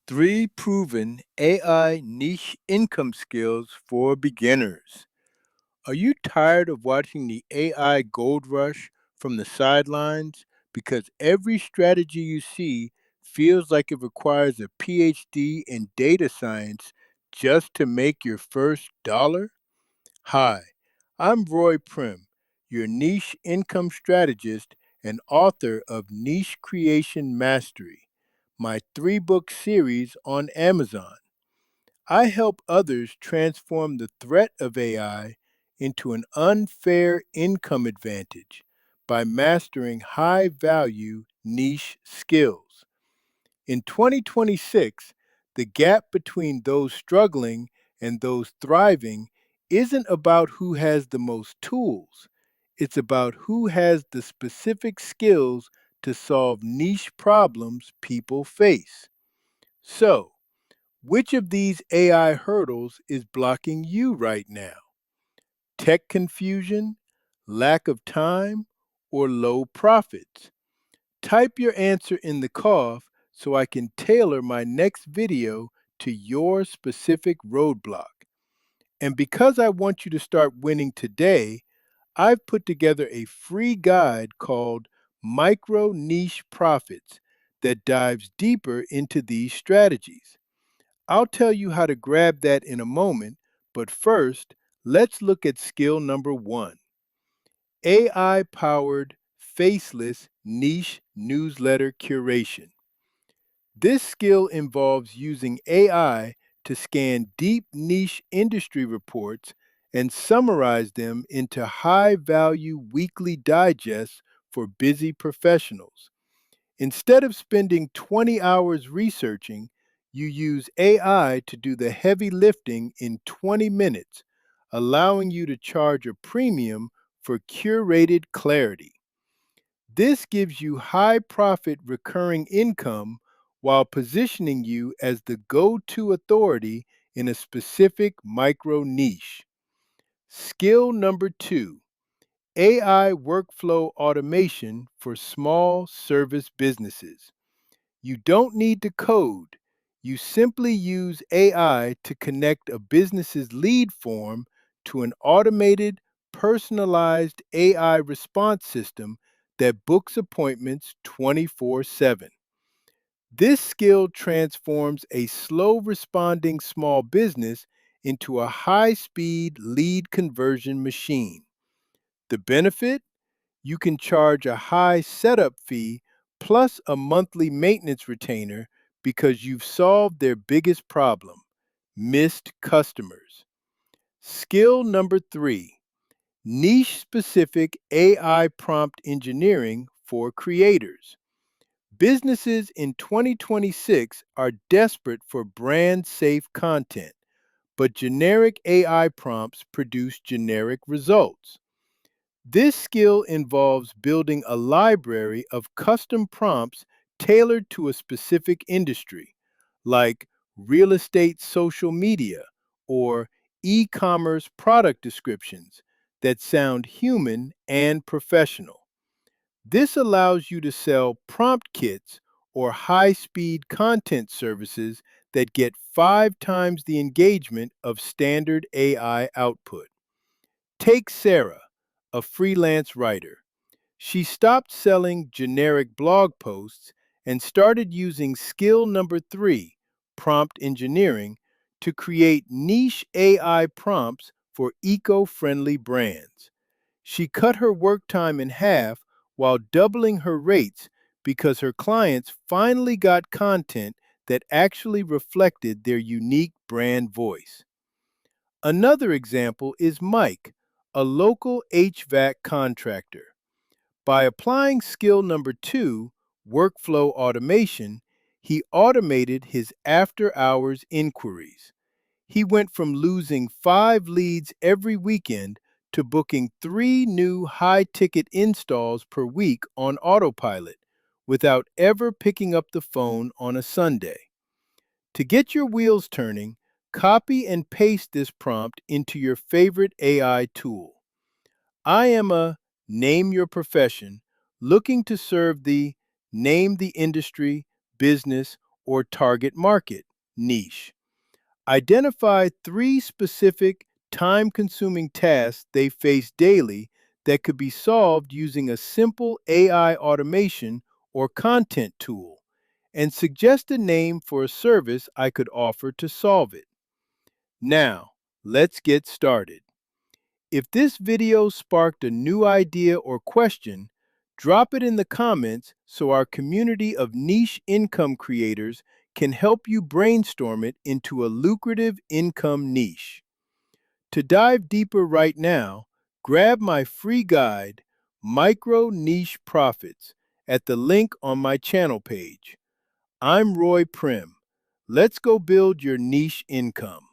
Three proven AI niche income skills for beginners. Are you tired of watching the AI gold rush from the sidelines? Because every strategy you see feels like it requires a PhD in data science just to make your first dollar? Hi, I'm Roy Primm, your niche income strategist and author of Niche Creation Mastery, my three-book series on Amazon. I help others transform the threat of AI into an unfair income advantage by mastering high value niche skills. In 2026, the gap between those struggling and those thriving isn't about who has the most tools. It's about who has the specific skills to solve niche problems people face. So, which of these AI hurdles is blocking you right now? Tech confusion, lack of time, or low profits? Type your answer in the cough so I can tailor my next video to your specific roadblock. And because I want you to start winning today, I've put together a free guide called Micro Niche Profits that dives deeper into these strategies. I'll tell you how to grab that in a moment, but first, let's look at skill number one: AI powered faceless niche newsletter curation. This skill involves using AI to scan deep niche industry reports and summarize them into high value weekly digests for busy professionals. Instead of spending 20 hours researching, you use AI to do the heavy lifting in 20 minutes, allowing you to charge a premium for curated clarity. This gives you high profit recurring income while positioning you as the go to authority in a specific micro niche. Skill number two: AI workflow automation for small service businesses. You don't need to code. You simply use AI to connect a business's lead form to an automated, personalized AI response system that books appointments 24/7. This skill transforms a slow responding small business into a high speed lead conversion machine. The benefit: you can charge a high setup fee plus a monthly maintenance retainer because you've solved their biggest problem: missed customers. Skill number three: niche specific AI prompt engineering for creators. Businesses in 2026 are desperate for brand safe content, but generic AI prompts produce generic results. This skill involves building a library of custom prompts tailored to a specific industry, like real estate social media or e commerce product descriptions that sound human and professional. This allows you to sell prompt kits or high speed content services that get 5 times the engagement of standard AI output. Take Sarah, a freelance writer. She stopped selling generic blog posts and started using skill number three, prompt engineering, to create niche AI prompts for eco friendly brands. She cut her work time in half while doubling her rates because her clients finally got content that actually reflected their unique brand voice. Another example is Mike, a local HVAC contractor. By applying skill number two, workflow automation, he automated his after hours inquiries. He went from losing 5 leads every weekend to booking 3 new high ticket installs per week on autopilot without ever picking up the phone on a Sunday. To get your wheels turning, copy and paste this prompt into your favorite AI tool. I am a name your profession looking to serve the name the industry, business, or target market niche. Identify 3 specific time-consuming tasks they face daily that could be solved using a simple AI automation or content tool, and suggest a name for a service I could offer to solve it. Now, let's get started. If this video sparked a new idea or question, drop it in the comments so our community of niche income creators can help you brainstorm it into a lucrative income niche. To dive deeper right now, grab my free guide, Micro Niche Profits, at the link on my channel page. I'm Roy Primm. Let's go build your niche income.